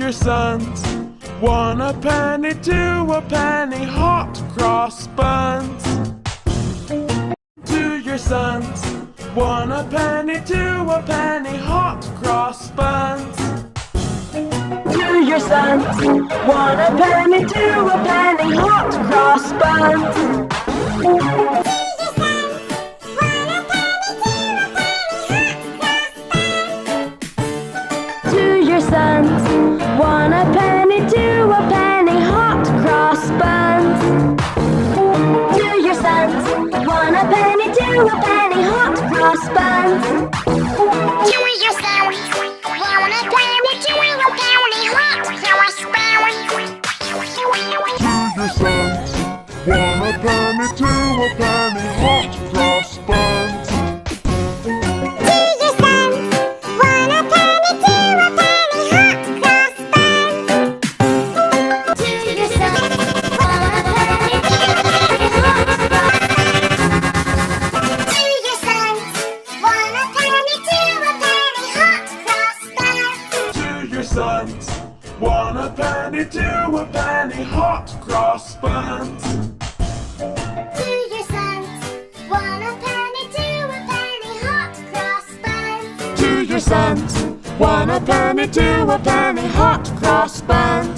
your sons. 1 a penny, 2 a penny, hot cross buns. To your sons. 1 a penny, 2 a penny, hot cross buns. To your sons. 1 a penny, 2 a penny, hot cross buns. To your sons. 1 a penny, 2 a penny, hot cross buns. To your sons. 1 a penny, 2 a penny, hot cross buns. To your sons. 1 a penny, 2 a penny, hot cross buns. To your sons. 1 a penny, 2 a penny, hot cross buns. To your sons. 1 a penny, 2 a penny, hot cross buns. To your sons. 1 a penny, 2 a penny, hot cross buns. To your sons. 1 a penny, 2 a penny, hot cross buns. To your sons. 1 a penny, 2 a penny, hot cross buns. To your sons. 1 a penny, 2 a penny, hot cross buns. To your sons. 1 a penny, 2 a penny, hot cross buns.